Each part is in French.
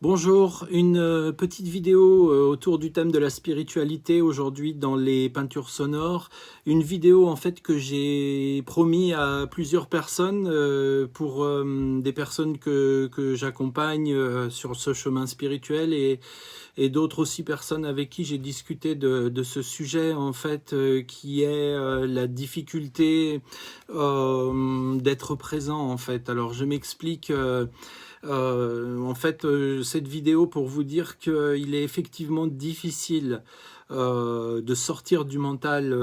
Bonjour, une petite vidéo autour du thème de la spiritualité aujourd'hui dans les peintures sonores. Une vidéo en fait que j'ai promis à plusieurs personnes pour des personnes que j'accompagne sur ce chemin spirituel et d'autres aussi personnes avec qui j'ai discuté de ce sujet en fait qui est la difficulté d'être présent en fait. Alors je m'explique. Cette vidéo pour vous dire qu'il est effectivement difficile de sortir du mental.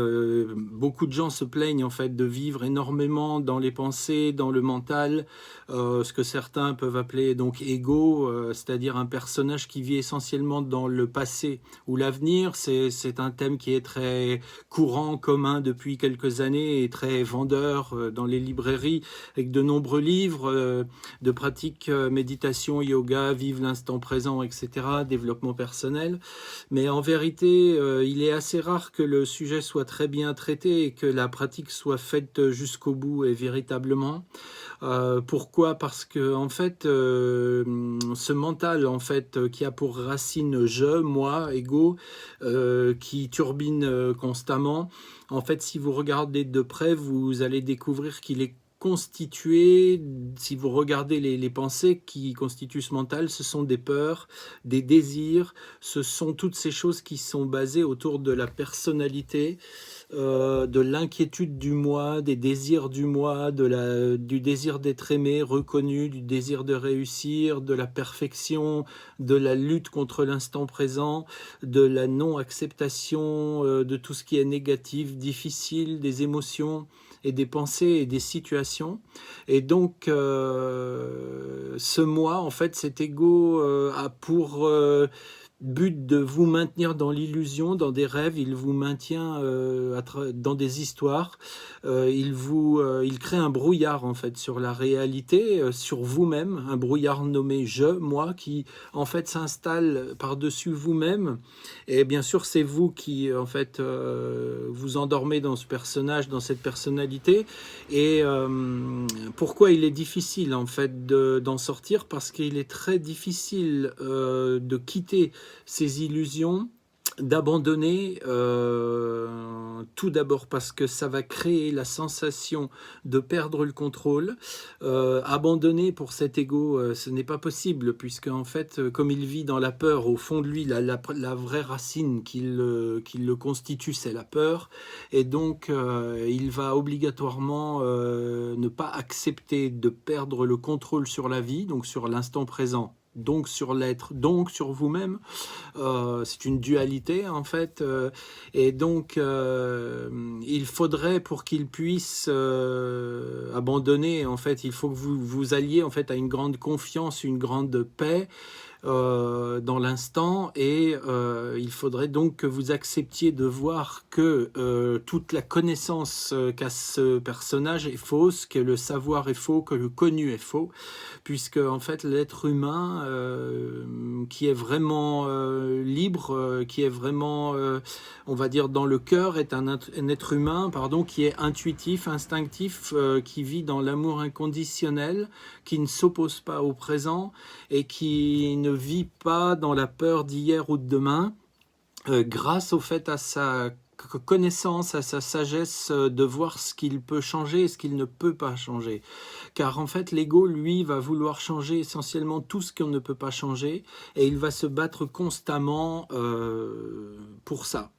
Beaucoup de gens se plaignent en fait de vivre énormément dans les pensées, dans le mental, ce que certains peuvent appeler donc ego, c'est-à-dire un personnage qui vit essentiellement dans le passé ou l'avenir. C'est un thème qui est très courant, commun depuis quelques années et très vendeur dans les librairies avec de nombreux livres de pratiques méditation, yoga, vivre l'instant présent, etc., développement personnel. Mais en vérité, il est assez rare que le sujet soit très bien traité et que la pratique soit faite jusqu'au bout et véritablement. Pourquoi? Parce que en fait, ce mental en fait qui a pour racine je, moi, ego, qui turbine constamment. En fait, si vous regardez de près, vous allez découvrir qu'il est constitué, si vous regardez les pensées qui constituent ce mental, ce sont des peurs, des désirs, ce sont toutes ces choses qui sont basées autour de la personnalité, de l'inquiétude du moi, des désirs du moi, du désir d'être aimé, reconnu, du désir de réussir, de la perfection, de la lutte contre l'instant présent, de la non-acceptation de tout ce qui est négatif, difficile, des émotions et des pensées et des situations. Et donc, ce moi, en fait, cet ego a pour but de vous maintenir dans l'illusion, dans des rêves. Il vous maintient dans des histoires. Il crée un brouillard en fait sur la réalité, sur vous-même, un brouillard nommé je, moi, qui en fait s'installe par-dessus vous-même. Et bien sûr, c'est vous qui en fait vous endormez dans ce personnage, dans cette personnalité. Et pourquoi il est difficile en fait d'en sortir? Parce qu'il est très difficile de quitter ces illusions, d'abandonner tout d'abord parce que ça va créer la sensation de perdre le contrôle. Abandonner pour cet ego, ce n'est pas possible puisque en fait, comme il vit dans la peur, au fond de lui, la vraie racine qui le constitue, c'est la peur. Et donc, il va obligatoirement ne pas accepter de perdre le contrôle sur la vie, donc sur l'instant présent, donc sur l'être, donc sur vous-même. C'est une dualité en fait, et donc il faudrait pour qu'il puisse abandonner, en fait, il faut que vous vous alliez en fait à une grande confiance, une grande paix dans l'instant, et il faudrait donc que vous acceptiez de voir que toute la connaissance qu'a ce personnage est fausse, que le savoir est faux, que le connu est faux, puisque en fait l'être humain qui est vraiment libre, qui est vraiment, on va dire, dans le cœur, est un être humain, pardon, qui est intuitif, instinctif, qui vit dans l'amour inconditionnel, qui ne s'oppose pas au présent et qui ne vit pas dans la peur d'hier ou de demain, grâce au fait à sa connaissance, à sa sagesse de voir ce qu'il peut changer et ce qu'il ne peut pas changer. Car en fait, l'ego, lui, va vouloir changer essentiellement tout ce qu'on ne peut pas changer, et il va se battre constamment pour ça.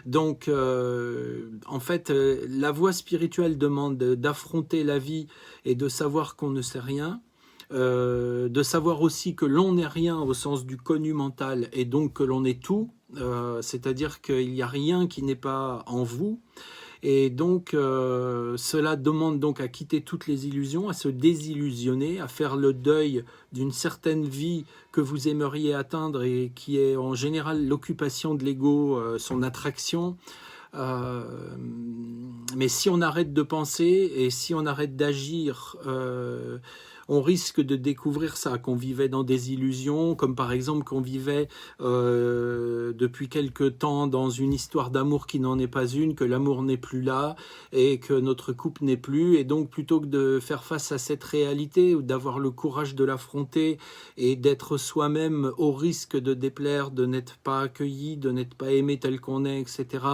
Donc, en fait, la voie spirituelle demande d'affronter la vie et de savoir qu'on ne sait rien, de savoir aussi que l'on n'est rien au sens du connu mental et donc que l'on est tout, c'est-à-dire qu'il n'y a rien qui n'est pas en vous. Et donc cela demande donc à quitter toutes les illusions, à se désillusionner, à faire le deuil d'une certaine vie que vous aimeriez atteindre et qui est en général l'occupation de l'ego, son attraction. Euh, mais si on arrête de penser et si on arrête d'agir on risque de découvrir ça, qu'on vivait dans des illusions, comme par exemple qu'on vivait depuis quelque temps dans une histoire d'amour qui n'en est pas une, que l'amour n'est plus là et que notre couple n'est plus. Et donc plutôt que de faire face à cette réalité ou d'avoir le courage de l'affronter et d'être soi-même au risque de déplaire, de n'être pas accueilli, de n'être pas aimé tel qu'on est, etc.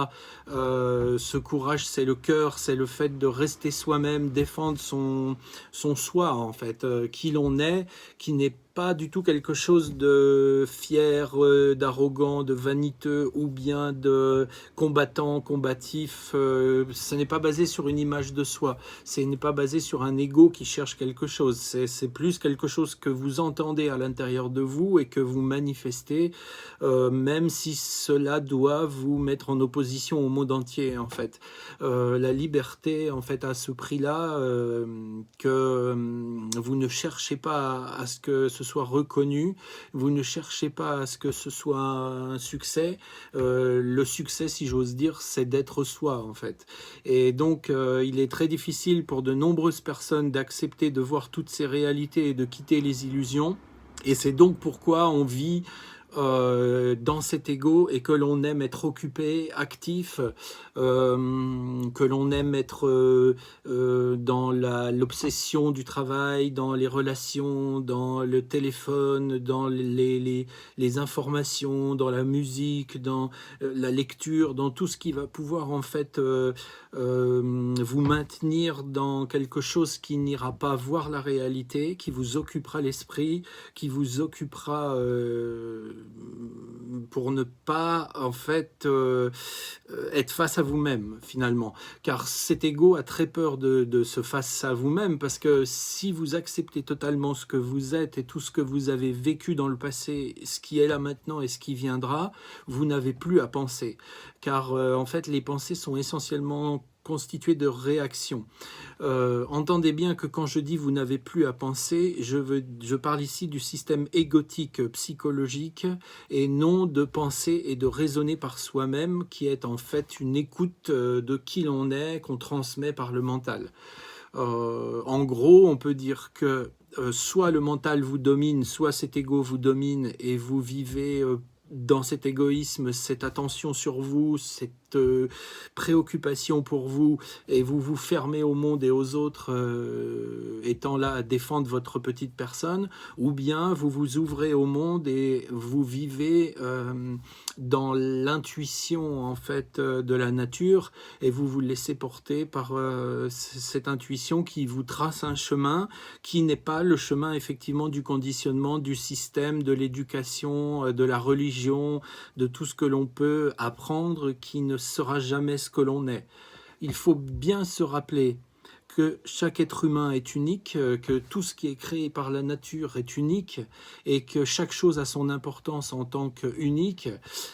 Ce courage, c'est le cœur, c'est le fait de rester soi-même, défendre son soi, en fait, qui l'on est, qui n'est pas du tout quelque chose de fier, d'arrogant, de vaniteux ou bien de combattant, combatif. Ce n'est pas basé sur une image de soi, ce n'est pas basé sur un ego qui cherche quelque chose, c'est plus quelque chose que vous entendez à l'intérieur de vous et que vous manifestez, même si cela doit vous mettre en opposition au monde entier, en fait. La liberté, en fait, à ce prix-là, que vous ne cherchez pas à ce que ce soit reconnu, vous ne cherchez pas à ce que ce soit un succès. Le succès, si j'ose dire, c'est d'être soi, en fait. Et donc, il est très difficile pour de nombreuses personnes d'accepter de voir toutes ces réalités et de quitter les illusions. Et c'est donc pourquoi on vit dans cet ego et que l'on aime être occupé, actif, que l'on aime être dans l'obsession du travail, dans les relations, dans le téléphone, dans les informations, dans la musique, dans la lecture, dans tout ce qui va pouvoir en fait vous maintenir dans quelque chose qui n'ira pas voir la réalité, qui vous occupera l'esprit, qui vous occupera pour ne pas en fait être face à vous-même finalement, car cet ego a très peur de se face à vous-même, parce que si vous acceptez totalement ce que vous êtes et tout ce que vous avez vécu dans le passé, ce qui est là maintenant et ce qui viendra, vous n'avez plus à penser, car en fait les pensées sont essentiellement constitué de réactions. Entendez bien que quand je dis vous n'avez plus à penser, je parle ici du système égotique psychologique et non de penser et de raisonner par soi-même, qui est en fait une écoute de qui l'on est qu'on transmet par le mental. En gros, on peut dire que soit le mental vous domine, soit cet ego vous domine et vous vivez dans cet égoïsme, cette attention sur vous, cette préoccupation pour vous, et vous vous fermez au monde et aux autres, étant là à défendre votre petite personne, ou bien vous vous ouvrez au monde et vous vivez dans l'intuition en fait de la nature, et vous vous laissez porter par cette intuition qui vous trace un chemin qui n'est pas le chemin effectivement du conditionnement, du système, de l'éducation, de la religion, de tout ce que l'on peut apprendre, qui ne sera jamais ce que l'on est. Il faut bien se rappeler que chaque être humain est unique, que tout ce qui est créé par la nature est unique, et que chaque chose a son importance en tant qu'unique,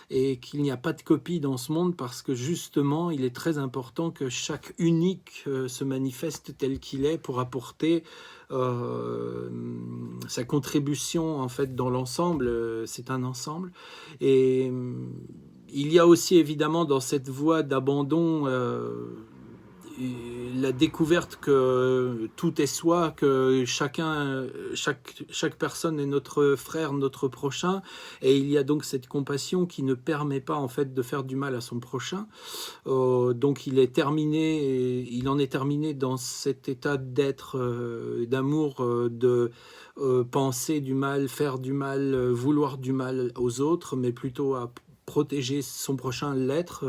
et qu'il n'y a pas de copie dans ce monde, parce que justement, il est très important que chaque unique se manifeste tel qu'il est pour apporter sa contribution en fait dans l'ensemble. C'est un ensemble, et il y a aussi évidemment dans cette voie d'abandon la découverte que tout est soi, que chaque personne est notre frère, notre prochain, et il y a donc cette compassion qui ne permet pas en fait de faire du mal à son prochain. Donc il en est terminé dans cet état d'être, d'amour, de penser du mal, faire du mal, vouloir du mal aux autres, mais plutôt à protéger son prochain, l'être,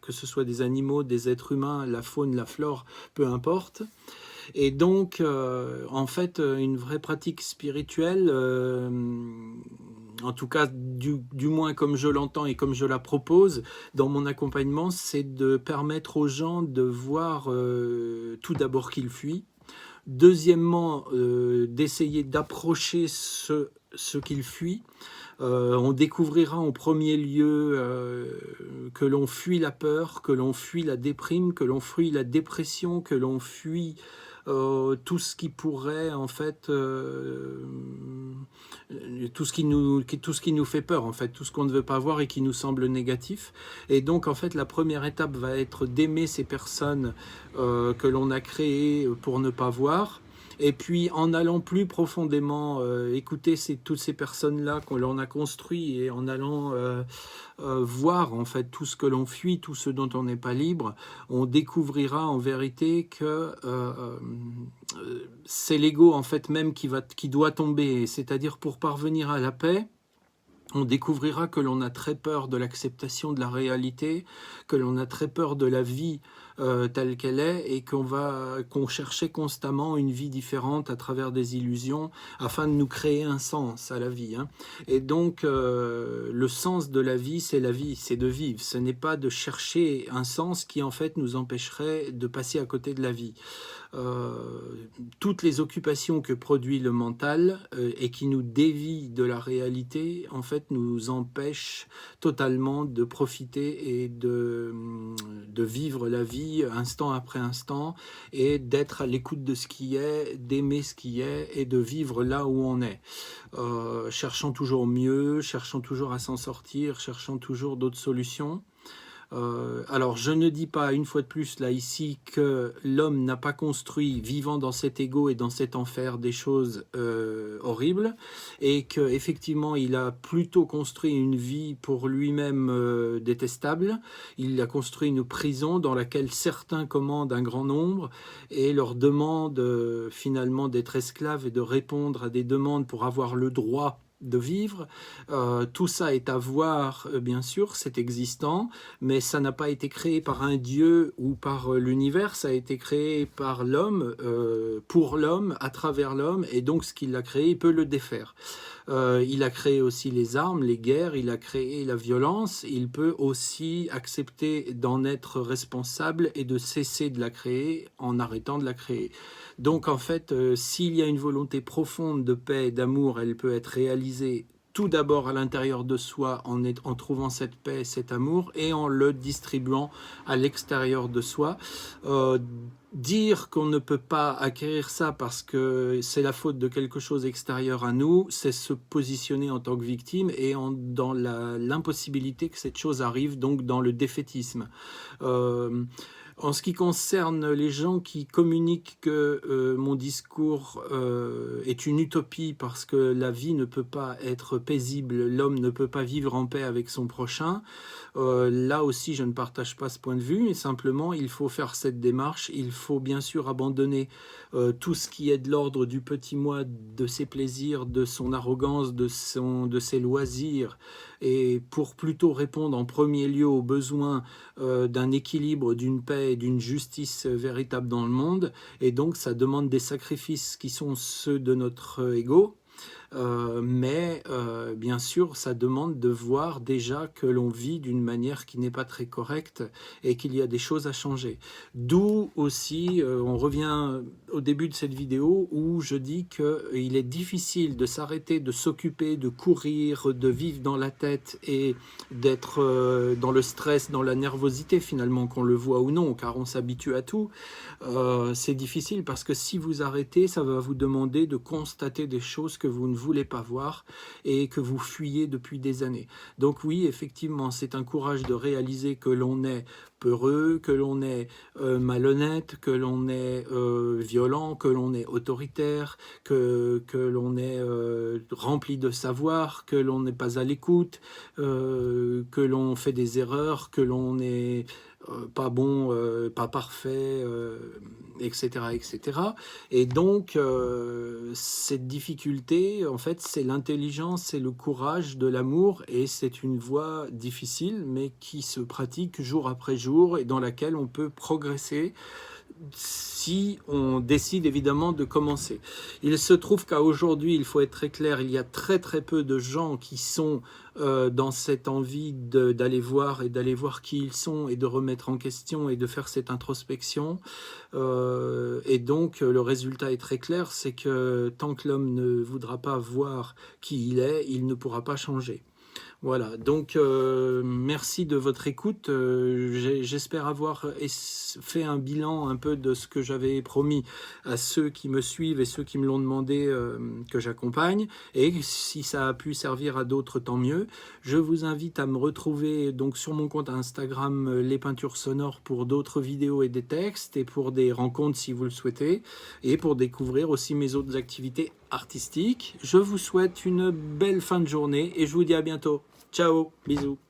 que ce soit des animaux, des êtres humains, la faune, la flore, peu importe. Et donc, en fait, une vraie pratique spirituelle, en tout cas, du moins comme je l'entends et comme je la propose dans mon accompagnement, c'est de permettre aux gens de voir tout d'abord qu'ils fuient. Deuxièmement, d'essayer d'approcher ce qu'ils fuient. On découvrira en premier lieu que l'on fuit la peur, que l'on fuit la déprime, que l'on fuit la dépression, que l'on fuit tout ce qui pourrait en fait tout ce qui nous fait peur, en fait, tout ce qu'on ne veut pas voir et qui nous semble négatif. Et donc en fait la première étape va être d'aimer ces personnes que l'on a créées pour ne pas voir, Et puis en allant plus profondément écouter toutes ces personnes-là qu'on l'on a construit et en allant voir en fait tout ce que l'on fuit, tout ce dont on n'est pas libre, on découvrira en vérité que c'est l'ego en fait même qui doit tomber. C'est-à-dire pour parvenir à la paix, on découvrira que l'on a très peur de l'acceptation de la réalité, que l'on a très peur de la vie telle qu'elle est, et qu'on cherchait constamment une vie différente à travers des illusions, afin de nous créer un sens à la vie. Hein. Et donc, le sens de la vie, c'est de vivre. Ce n'est pas de chercher un sens qui, en fait, nous empêcherait de passer à côté de la vie. Toutes les occupations que produit le mental et qui nous dévient de la réalité, en fait, nous empêchent totalement de profiter et de vivre la vie instant après instant et d'être à l'écoute de ce qui est, d'aimer ce qui est et de vivre là où on est. Cherchant toujours mieux, cherchant toujours à s'en sortir, cherchant toujours d'autres solutions. Alors, je ne dis pas une fois de plus là ici que l'homme n'a pas construit, vivant dans cet ego et dans cet enfer, des choses horribles, et qu'effectivement il a plutôt construit une vie pour lui-même détestable. Il a construit une prison dans laquelle certains commandent un grand nombre et leur demandent finalement d'être esclaves et de répondre à des demandes pour avoir le droit de vivre. Tout ça est à voir, bien sûr, c'est existant, mais ça n'a pas été créé par un dieu ou par l'univers, ça a été créé par l'homme, pour l'homme, à travers l'homme, et donc ce qu'il a créé, il peut le défaire. Il a créé aussi les armes, les guerres, il a créé la violence, il peut aussi accepter d'en être responsable et de cesser de la créer en arrêtant de la créer. Donc en fait, s'il y a une volonté profonde de paix et d'amour, elle peut être réalisée tout d'abord à l'intérieur de soi en trouvant cette paix, cet amour, et en le distribuant à l'extérieur de soi. Dire qu'on ne peut pas acquérir ça parce que c'est la faute de quelque chose extérieur à nous, c'est se positionner en tant que victime et dans l'impossibilité que cette chose arrive, donc dans le défaitisme. En ce qui concerne les gens qui communiquent que mon discours est une utopie parce que la vie ne peut pas être paisible, l'homme ne peut pas vivre en paix avec son prochain, là aussi je ne partage pas ce point de vue, mais simplement il faut faire cette démarche, il faut bien sûr abandonner tout ce qui est de l'ordre du petit moi, de ses plaisirs, de son arrogance, de ses loisirs, et pour plutôt répondre en premier lieu aux besoins d'un équilibre, d'une paix et d'une justice véritable dans le monde. Et donc ça demande des sacrifices qui sont ceux de notre ego, mais bien sûr ça demande de voir déjà que l'on vit d'une manière qui n'est pas très correcte et qu'il y a des choses à changer. D'où aussi, on revient au début de cette vidéo où je dis qu'il est difficile de s'arrêter, de s'occuper, de courir, de vivre dans la tête et d'être dans le stress, dans la nervosité finalement, qu'on le voit ou non, car on s'habitue à tout. C'est difficile parce que si vous arrêtez, ça va vous demander de constater des choses que vous ne voulez pas voir et que vous fuyez depuis des années. Donc oui, effectivement, c'est un courage de réaliser que l'on est peureux, que l'on est malhonnête, que l'on est violent, que l'on est autoritaire, que l'on est rempli de savoir, que l'on n'est pas à l'écoute, que l'on fait des erreurs, que l'on est pas bon, pas parfait, etc., etc. Et donc, cette difficulté, en fait, c'est l'intelligence, c'est le courage de l'amour, et c'est une voie difficile, mais qui se pratique jour après jour, et dans laquelle on peut progresser, si on décide évidemment de commencer. Il se trouve qu'à aujourd'hui, il faut être très clair, il y a très très peu de gens qui sont dans cette envie d'aller voir et d'aller voir qui ils sont et de remettre en question et de faire cette introspection. Et donc le résultat est très clair, c'est que tant que l'homme ne voudra pas voir qui il est, il ne pourra pas changer. Voilà, donc merci de votre écoute. J'espère avoir fait un bilan un peu de ce que j'avais promis à ceux qui me suivent et ceux qui me l'ont demandé que j'accompagne. Et si ça a pu servir à d'autres, tant mieux. Je vous invite à me retrouver donc sur mon compte Instagram Les Peintures Sonores pour d'autres vidéos et des textes et pour des rencontres si vous le souhaitez et pour découvrir aussi mes autres activités artistiques. Je vous souhaite une belle fin de journée et je vous dis à bientôt. Ciao, bisous.